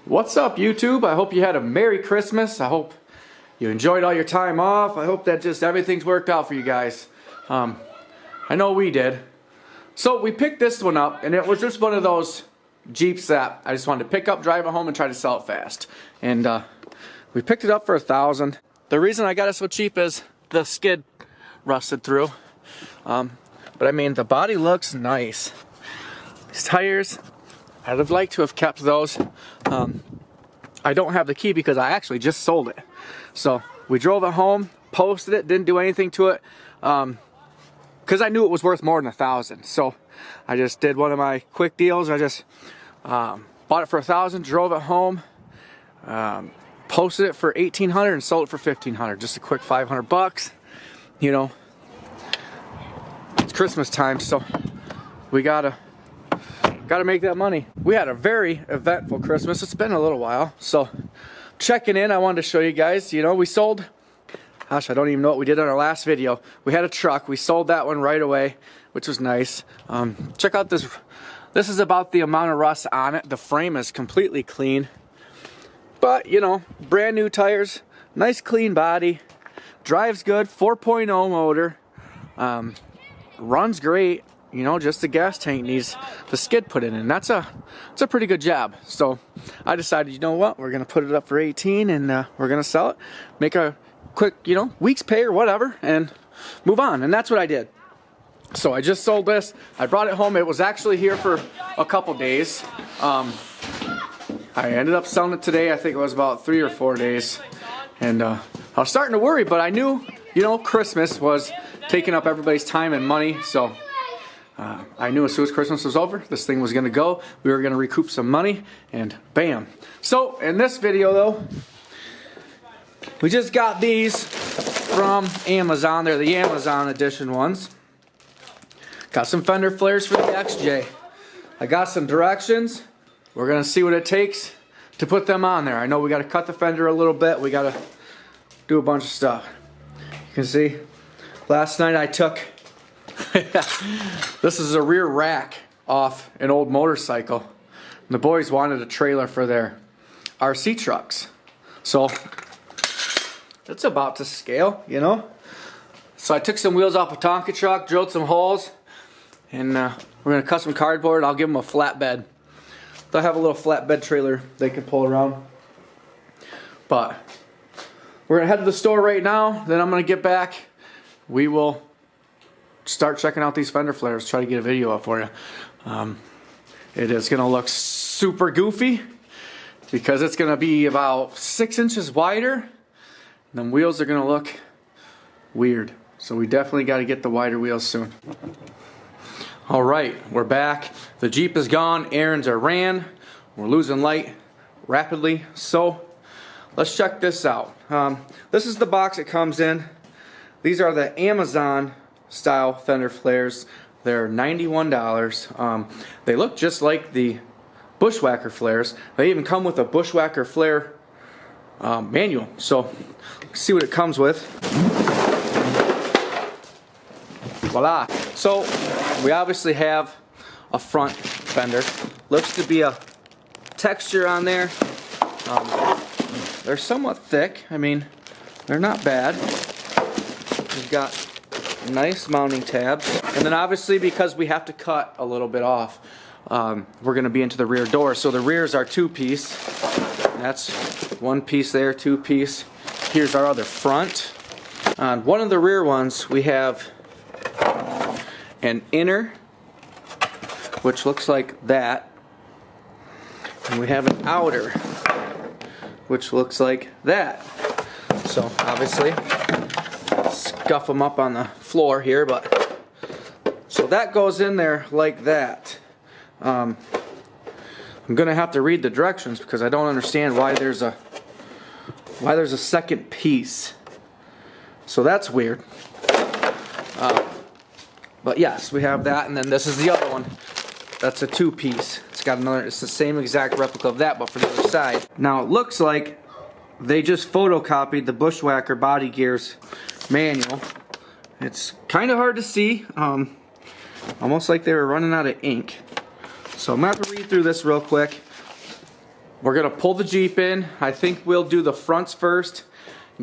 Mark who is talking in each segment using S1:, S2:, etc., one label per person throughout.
S1: What's up, YouTube? I hope you had a Merry Christmas. I hope you enjoyed all your time off. I hope that just everything's worked out for you guys. I know we did. So we picked this one up, and it was just one of those Jeeps that I just wanted to pick up, drive it home, and try to sell it fast. And we picked it up for $1,000. The reason I got it so cheap is the skid rusted through. But I mean, the body looks nice. These tires, I'd have liked to have kept those. I don't have the key because I actually just sold it. So we drove it home, posted it, didn't do anything to it because I knew it was worth more than $1,000. So I just did one of my quick deals. I just bought it for $1,000, drove it home, posted it for $1,800 and sold it for $1,500. Just a quick $500. You know, it's Christmas time, so we gotta make that money. We had a very eventful Christmas. It's been a little while, so checking in, I wanted to show you guys. You know, we sold, gosh, I don't even know what we did on our last video. We had a truck. We sold that one right away, which was nice. Check out this. This is about the amount of rust on it. The frame is completely clean, but you know, brand new tires, nice clean body, drives good, 4.0 motor, runs great. You know, just the gas tank needs the skid put in, and it's a pretty good job. So I decided, you know what, we're gonna put it up for 18, and we're gonna sell it, make a quick, you know, week's pay or whatever, and move on. And that's what I did. So I just sold this. I brought it home. It was actually here for a couple days. I ended up selling it today. I think it was about 3 or 4 days, and I was starting to worry, but I knew, you know, Christmas was taking up everybody's time and money, so I knew as soon as Christmas was over, this thing was gonna go. We were gonna recoup some money, and bam. So in this video though, we just got these from Amazon. They're the Amazon edition ones. Got some Fender flares for the XJ. I got some directions. We're gonna see what it takes to put them on there. I know we gotta cut the fender a little bit. We gotta do a bunch of stuff. You can see, last night I took this is a rear rack off an old motorcycle. The boys wanted a trailer for their RC trucks. So it's about to scale, you know. So I took some wheels off a Tonka truck, drilled some holes, and we're gonna cut some cardboard. I'll give them a flatbed. They'll have a little flatbed trailer they can pull around. But we're gonna head to the store right now, then I'm gonna get back. We will start checking out these Fender flares, try to get a video up for you. It is gonna look super goofy because it's gonna be about 6 inches wider, and the wheels are gonna look weird. So we definitely gotta get the wider wheels soon. All right, we're back. The Jeep is gone, errands are ran. We're losing light rapidly, so let's check this out. This is the box it comes in. These are the Amazon style Fender flares. They're $91. They look just like the Bushwhacker flares. They even come with a Bushwhacker flare manual. So let's see what it comes with. Voila. So we obviously have a front fender. Looks to be a texture on there. They're somewhat thick. I mean, they're not bad. We've got nice mounting tabs, and then obviously because we have to cut a little bit off, we're going to be into the rear door. So the rears are 2-piece. That's 1 piece there, 2-piece. Here's our other front. On one of the rear ones we have an inner, which looks like that, and we have an outer, which looks like that. So obviously scuff them up on the floor here, but so that goes in there like that. I'm gonna have to read the directions because I don't understand why there's a second piece. So that's weird. But yes, we have that, and then this is the other one. That's a 2-piece. It's got another. It's the same exact replica of that, but for the other side. Now it looks like they just photocopied the Bushwhacker body gears manual. It's kind of hard to see, almost like they were running out of ink. So I'm going to have to read through this real quick. we're gonna pull the Jeep in. I think we'll do the fronts first,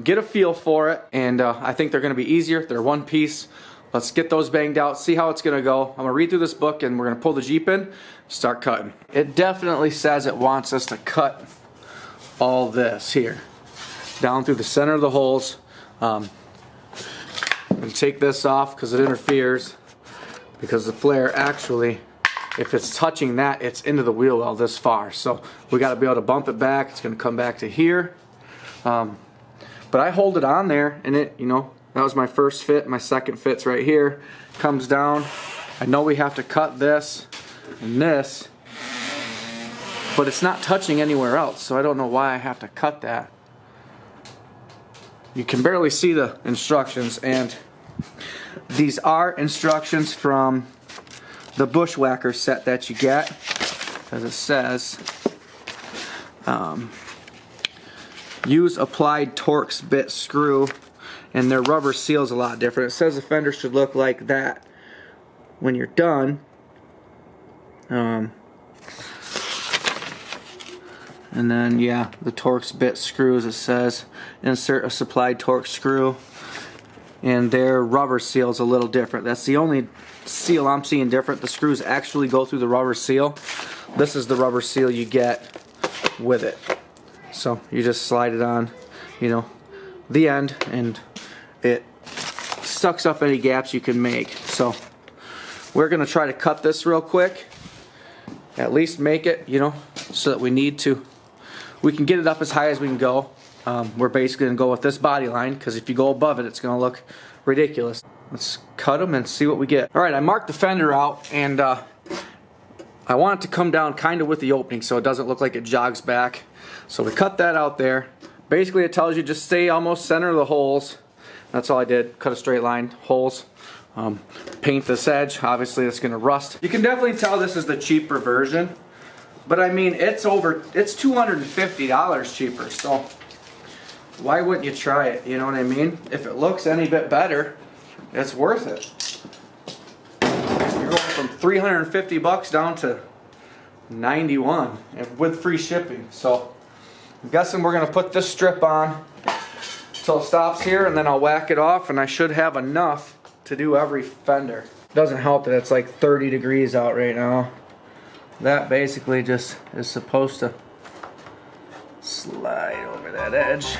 S1: get a feel for it, and I think they're gonna be easier. They're one piece. Let's get those banged out, see how it's gonna go. I'm gonna read through this book and we're gonna pull the Jeep in, start cutting. It definitely says it wants us to cut all this here, down through the center of the holes. And take this off because it interferes, because the flare actually, if it's touching that, it's into the wheel well this far. So we got to be able to bump it back. It's going to come back to here. But I hold it on there, and it, you know, that was my first fit. My second fit's right here. Comes down. I know we have to cut this and this, but it's not touching anywhere else. So I don't know why I have to cut that. You can barely see the instructions, and these are instructions from the Bushwhacker set that you get, as it says, use applied Torx bit screw, and their rubber seal is a lot different. It says the fender should look like that when you're done. And then, yeah, the Torx bit screws, it says, insert a supplied Torx screw. And their rubber seal is a little different. That's the only seal I'm seeing different. The screws actually go through the rubber seal. This is the rubber seal you get with it. So you just slide it on, you know, the end, and it sucks up any gaps you can make. So we're going to try to cut this real quick. At least make it, you know, so that we can get it up as high as we can go. We're basically going to go with this body line, because if you go above it, it's going to look ridiculous. Let's cut them and see what we get. Alright, I marked the fender out, and I want it to come down kind of with the opening so it doesn't look like it jogs back. So we cut that out there. Basically it tells you just stay almost center of the holes. That's all I did. Cut a straight line, holes. Paint this edge. Obviously it's going to rust. You can definitely tell this is the cheaper version. But I mean, it's $250 cheaper, so why wouldn't you try it? You know what I mean? If it looks any bit better, it's worth it. You're going from 350 bucks down to 91 with free shipping. So I'm guessing we're gonna put this strip on till it stops here, and then I'll whack it off, and I should have enough to do every fender. Doesn't help that it's like 30 degrees out right now. That basically just is supposed to slide over that edge.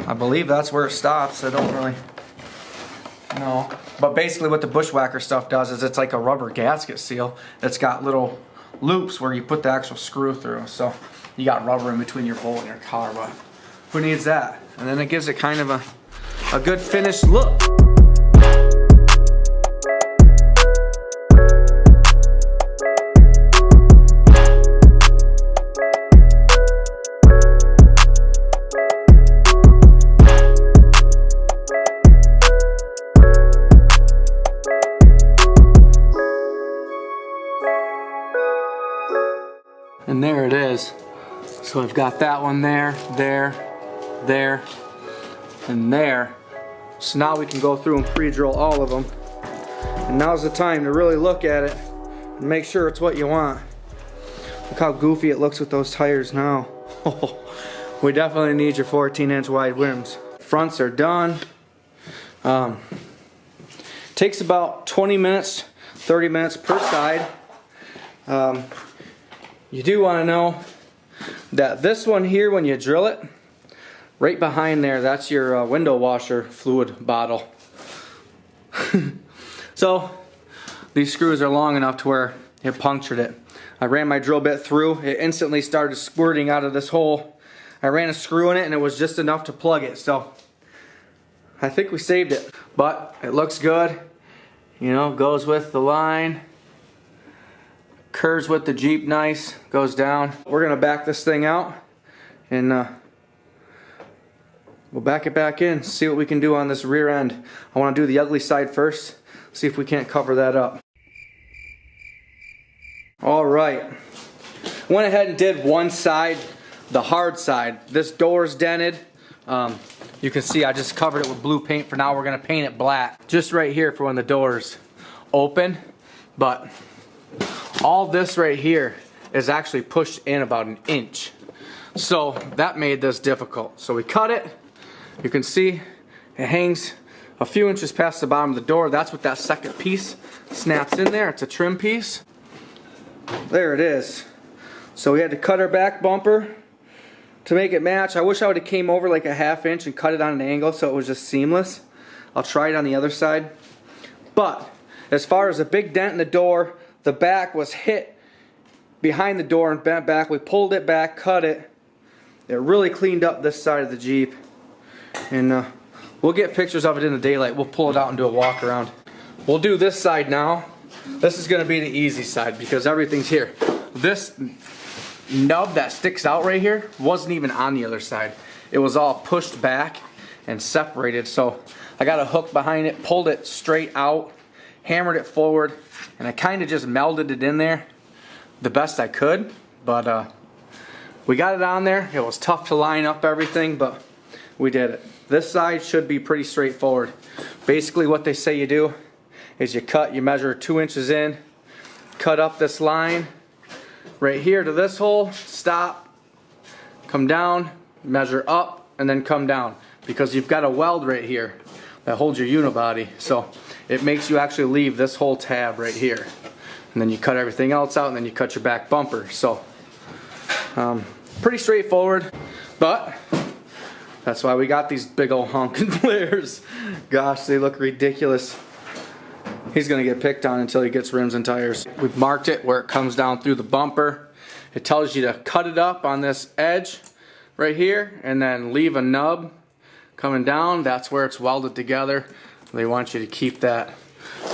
S1: I believe that's where it stops. I don't really know. But basically what the Bushwhacker stuff does is it's like a rubber gasket seal. It's got little loops where you put the actual screw through. So you got rubber in between your bolt and your car, but who needs that? And then it gives it kind of a good finished look. And there it is. So I've got that one there, there, and there. So now we can go through and pre-drill all of them. And now's the time to really look at it and make sure it's what you want. Look how goofy it looks with those tires now. We definitely need your 14-inch wide rims. Fronts are done. Takes about 20 minutes, 30 minutes per side. You do want to know that this one here, when you drill it, right behind there, that's your window washer fluid bottle. So these screws are long enough to where it punctured it. I ran my drill bit through, it instantly started squirting out of this hole. I ran a screw in it and it was just enough to plug it. So I think we saved it, but it looks good. You know, goes with the line. Curves with the Jeep nice, goes down. We're gonna back this thing out and we'll back it back in, see what we can do on this rear end. I wanna do the ugly side first, see if we can't cover that up. All right, went ahead and did one side, the hard side. This door's dented. You can see I just covered it with blue paint for now. We're gonna paint it black. Just right here for when the door's open, but all this right here is actually pushed in about an inch. So that made this difficult. So we cut it. You can see it hangs a few inches past the bottom of the door. That's what that second piece snaps in there. It's a trim piece. There it is. So we had to cut our back bumper to make it match. I wish I would have came over like a ½ inch and cut it on an angle so it was just seamless. I'll try it on the other side. But as far as a big dent in the door, the back was hit behind the door and bent back. We pulled it back, cut it. It really cleaned up this side of the Jeep. And we'll get pictures of it in the daylight. We'll pull it out and do a walk around. We'll do this side now. This is going to be the easy side because everything's here. This nub that sticks out right here wasn't even on the other side. It was all pushed back and separated. So I got a hook behind it, pulled it straight out, hammered it forward, and I kind of just melded it in there the best I could. But we got it on there. It was tough to line up everything, but we did it. This side should be pretty straightforward. Basically what they say you do is you measure 2 inches in, cut up this line right here to this hole, stop, come down, measure up, and then come down. Because you've got a weld right here that holds your unibody. So it makes you actually leave this whole tab right here. And then you cut everything else out and then you cut your back bumper. So pretty straightforward, but that's why we got these big old honking FLARES. Gosh, they look ridiculous. He's gonna get picked on until he gets rims and tires. We've marked it where it comes down through the bumper. It tells you to cut it up on this edge right here and then leave a nub coming down. That's where it's welded together. They want you to keep that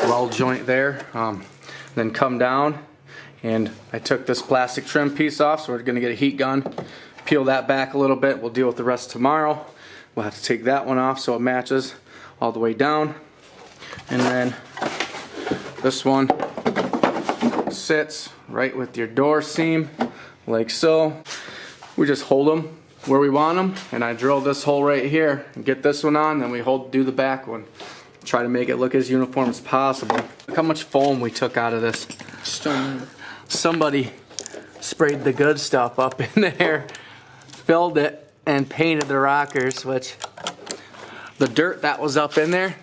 S1: weld joint there. Then come down, and I took this plastic trim piece off, so we're gonna get a heat gun, peel that back a little bit. We'll deal with the rest tomorrow. We'll have to take that one off so it matches all the way down. And then this one sits right with your door seam, like so. We just hold them where we want them, and I drill this hole right here and get this one on, then we do the back one. Try to make it look as uniform as possible. Look how much foam we took out of this. Somebody sprayed the good stuff up in there, filled it, and painted the rockers, which the dirt that was up in there,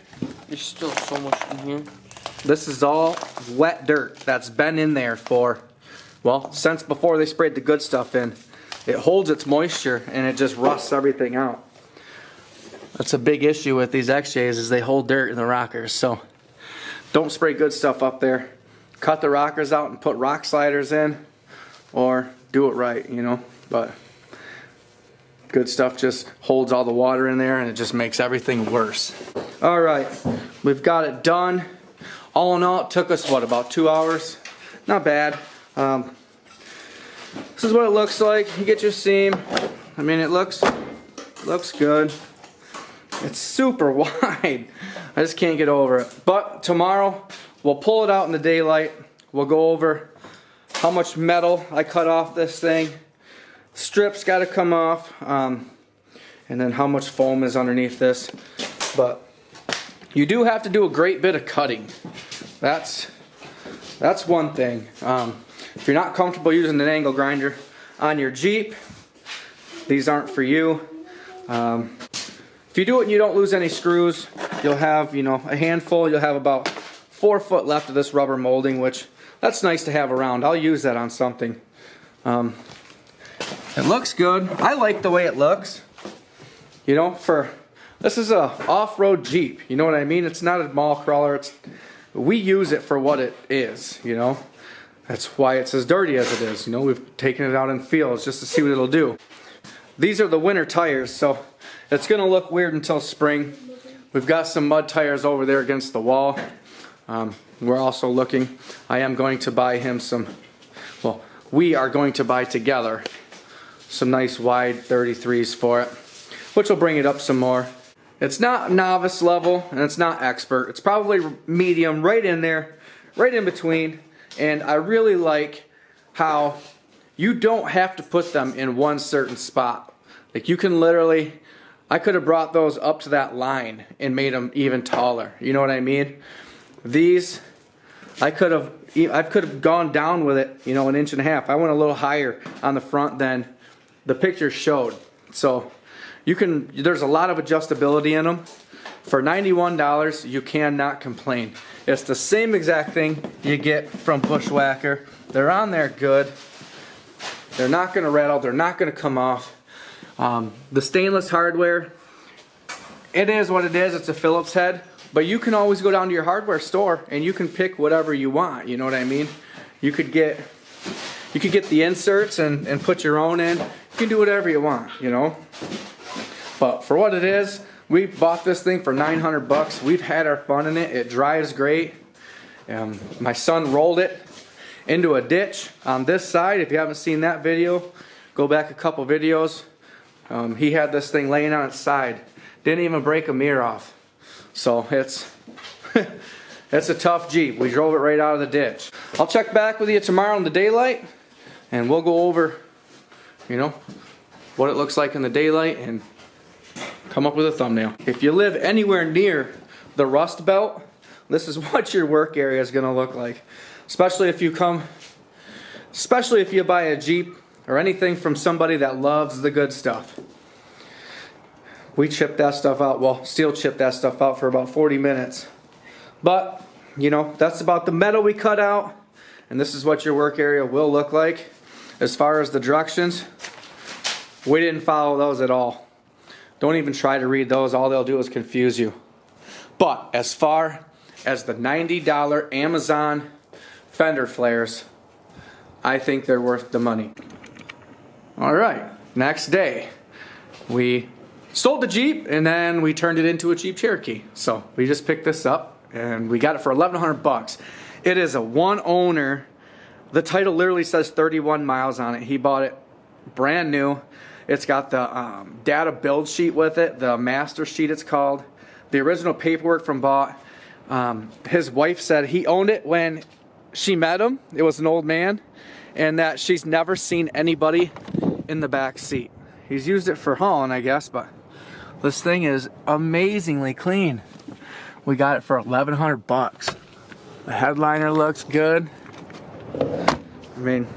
S2: there's still so much in here.
S1: This is all wet dirt that's been in there for, well, since before they sprayed the good stuff in. It holds its moisture and it just rusts everything out. That's a big issue with these XJs is they hold dirt in the rockers. So don't spray good stuff up there. Cut the rockers out and put rock sliders in, or do it right, you know. But good stuff just holds all the water in there and it just makes everything worse. All right, we've got it done. All in all, it took us, what, about 2 hours? Not bad. This is what it looks like. You get your seam. I mean, it looks good. It's super wide. I just can't get over it. But tomorrow, we'll pull it out in the daylight. We'll go over how much metal I cut off this thing. Strips got to come off. And then how much foam is underneath this. But you do have to do a great bit of cutting. That's one thing. If you're not comfortable using an angle grinder on your Jeep, these aren't for you. If you do it and you don't lose any screws, you'll have, you know, a handful. You'll have about 4 foot left of this rubber molding, which that's nice to have around. I'll use that on something. It looks good. I like the way it looks. You know, this is a off-road Jeep. You know what I mean? It's not a mall crawler. We use it for what it is, you know. That's why it's as dirty as it is. You know, we've taken it out in fields just to see what it'll do. These are the winter tires, so it's gonna look weird until spring. We've got some mud tires over there against the wall. We're also looking, I am going to buy him some, well, we are going to buy together some nice wide 33s for it, which will bring it up some more. It's not novice level and it's not expert. It's probably medium, right in there, right in between. And I really like how you don't have to put them in one certain spot. Like you can literally, I could have brought those up to that line and made them even taller. You know what I mean? These I could have gone down with it, you know, 1.5 inches. I went a little higher on the front than the picture showed. So there's a lot of adjustability in them. For $91, you cannot complain. It's the same exact thing you get from Bushwhacker. They're on there good. They're not going to rattle. They're not going to come off. The stainless hardware, it is what it is. It's a Phillips head. But you can always go down to your hardware store and you can pick whatever you want. You know what I mean? You could get the inserts and put your own in. You can do whatever you want, you know. But for what it is, we bought this thing for 900 bucks. We've had our fun in it. It drives great. My son rolled it into a ditch on this side. If you haven't seen that video, go back a couple videos. He had this thing laying on its side. Didn't even break a mirror off. So it's a tough Jeep. We drove it right out of the ditch. I'll check back with you tomorrow in the daylight, and we'll go over, you know, what it looks like in the daylight and come up with a thumbnail. If you live anywhere near the Rust Belt, this is what your work area is going to look like. Especially if you buy a Jeep or anything from somebody that loves the good stuff. We chipped that stuff out, well, steel chipped that stuff out for about 40 minutes. But, you know, that's about the metal we cut out, and this is what your work area will look like. As far as the directions, we didn't follow those at all. Don't even try to read those, all they'll do is confuse you. But as far as the $90 Amazon Fender flares, I think they're worth the money. Alright, next day, we sold the Jeep and then we turned it into a Jeep Cherokee. So we just picked this up and we got it for 1,100 bucks. It is a one owner. The title literally says 31 miles on it. He bought it brand new. It's got the data build sheet with it, the master sheet it's called, the original paperwork from bought. His wife said he owned it when she met him. It was an old man, and that she's never seen anybody in the back seat. He's used it for hauling, I guess, but this thing is amazingly clean. We got it for 1,100 bucks. The headliner looks good. I mean,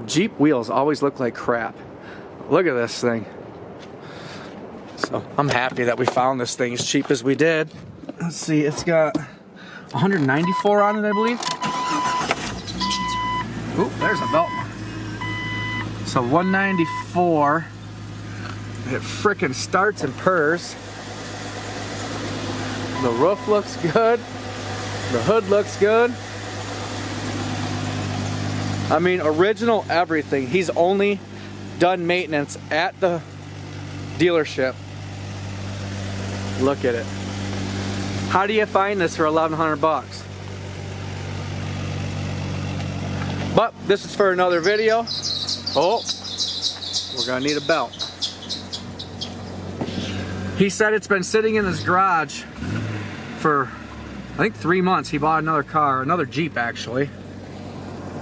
S1: Jeep wheels always look like crap. Look at this thing. So I'm happy that we found this thing as cheap as we did. Let's see, it's got 194 on it, I believe. Oop, there's a belt. So 194. It frickin' starts and purrs. The roof looks good. The hood looks good. I mean, original everything. He's only done maintenance at the dealership. Look at it. How do you find this for 1,100 bucks? But this is for another video. Oh, we're gonna need a belt. He said it's been sitting in his garage for, I think, 3 months. He bought another car, another Jeep actually.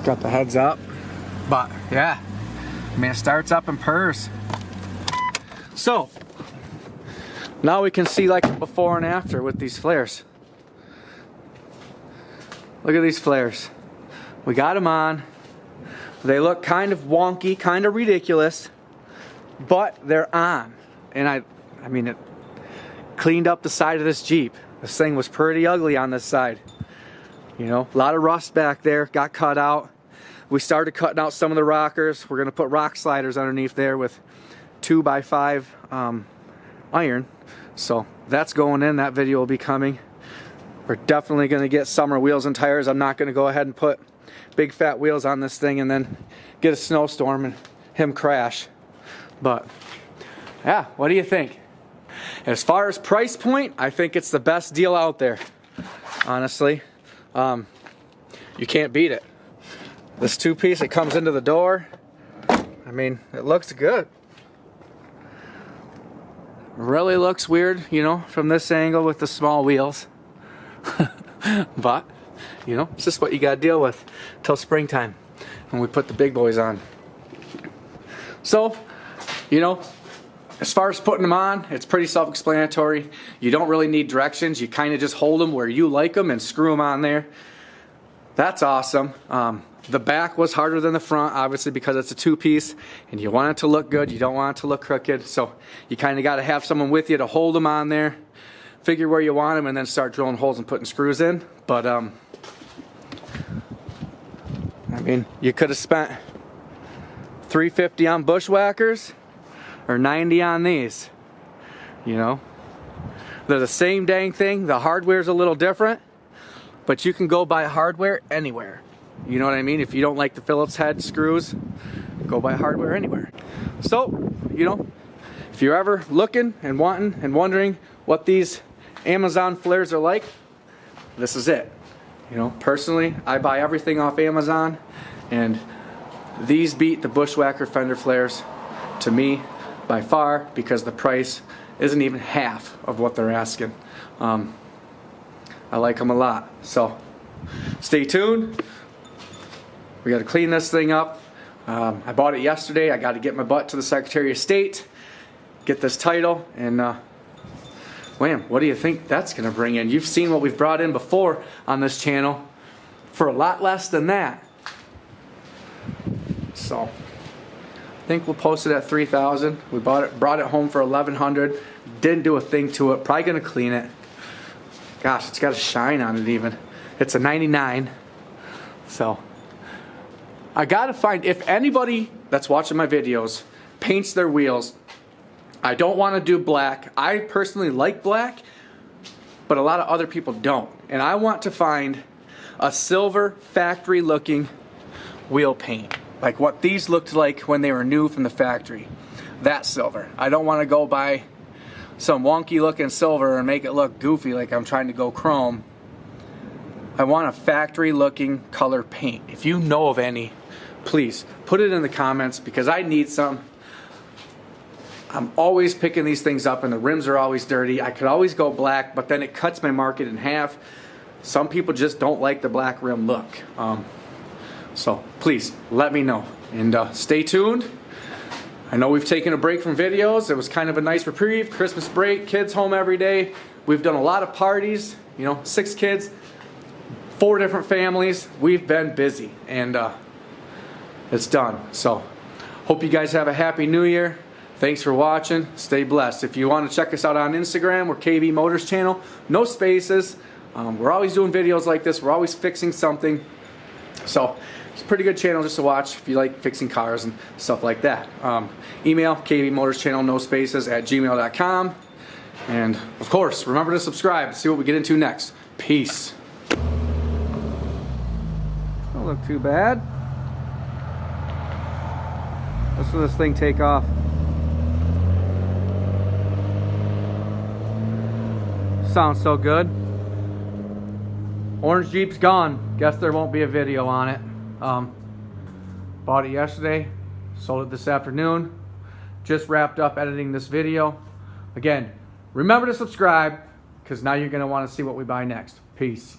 S1: Got the heads up. But yeah, I mean, it starts up and purrs. So now we can see like a before and after with these flares. Look at these flares. We got them on. They look kind of wonky, kind of ridiculous, but they're on. And I mean, it cleaned up the side of this Jeep. This thing was pretty ugly on this side. You know, a lot of rust back there, got cut out. We started cutting out some of the rockers. We're gonna put rock sliders underneath there with 2x5 iron. So that's going in, that video will be coming. We're definitely gonna get summer wheels and tires. I'm not gonna go ahead and put big fat wheels on this thing and then get a snowstorm and him crash. But yeah, what do you think? As far as price point, I think it's the best deal out there. Honestly, you can't beat it. This two-piece, it comes into the door. I mean, it looks good. Really looks weird, you know, from this angle with the small wheels. But, you know, it's just what you gotta deal with till springtime when we put the big boys on. So, you know, as far as putting them on, it's pretty self-explanatory. You don't really need directions. You kind of just hold them where you like them and screw them on there. That's awesome. The back was harder than the front, obviously, because it's a two-piece, and you want it to look good. You don't want it to look crooked, so you kind of got to have someone with you to hold them on there, figure where you want them, and then start drilling holes and putting screws in. But I mean, you could have spent $350 on bushwhackers or $90 on these. You know, they're the same dang thing. The hardware's a little different, but you can go buy hardware anywhere. You know what I mean? If you don't like the Phillips head screws, go buy hardware anywhere. So, you know, if you're ever looking and wanting and wondering what these Amazon flares are like, this is it. You know, personally, I buy everything off Amazon, and these beat the Bushwhacker Fender flares to me by far, because the price isn't even half of what they're asking. I like them a lot. So stay tuned. We got to clean this thing up. I bought it yesterday. I got to get my butt to the Secretary of State, get this title, and wham, what do you think that's going to bring in? You've seen what we've brought in before on this channel for a lot less than that. So I think we'll post it at $3,000. We brought it home for $1,100. Didn't do a thing to it. Probably gonna clean it. Gosh, it's got a shine on it even. It's a 99. So I gotta find, if anybody that's watching my videos paints their wheels, I don't want to do black. I personally like black, but a lot of other people don't. And I want to find a silver factory looking wheel paint, like what these looked like when they were new from the factory. That silver. I don't want to go buy some wonky looking silver and make it look goofy like I'm trying to go chrome. I want a factory looking color paint. If you know of any, please put it in the comments, because I need some. I'm always picking these things up and the rims are always dirty. I could always go black, but then it cuts my market in half. Some people just don't like the black rim look. So please let me know, and stay tuned. I know we've taken a break from videos. It was kind of a nice reprieve, Christmas break, kids home every day. We've done a lot of parties, you know, 6 kids, 4 different families. We've been busy, and it's done. So hope you guys have a happy new year. Thanks for watching. Stay blessed. If you want to check us out on Instagram, we're KB Motors Channel. No spaces. We're always doing videos like this. We're always fixing something. So it's a pretty good channel just to watch if you like fixing cars and stuff like that. Email KB Motors Channel, no spaces, @gmail.com. And of course, remember to subscribe to see what we get into next. Peace. Don't look too bad. Let's let this thing take off. Sounds so good. Orange Jeep's gone. Guess there won't be a video on it. Bought it yesterday, sold it this afternoon. Just wrapped up editing this video. Again, remember to subscribe, because now you're going to want to see what we buy next. Peace.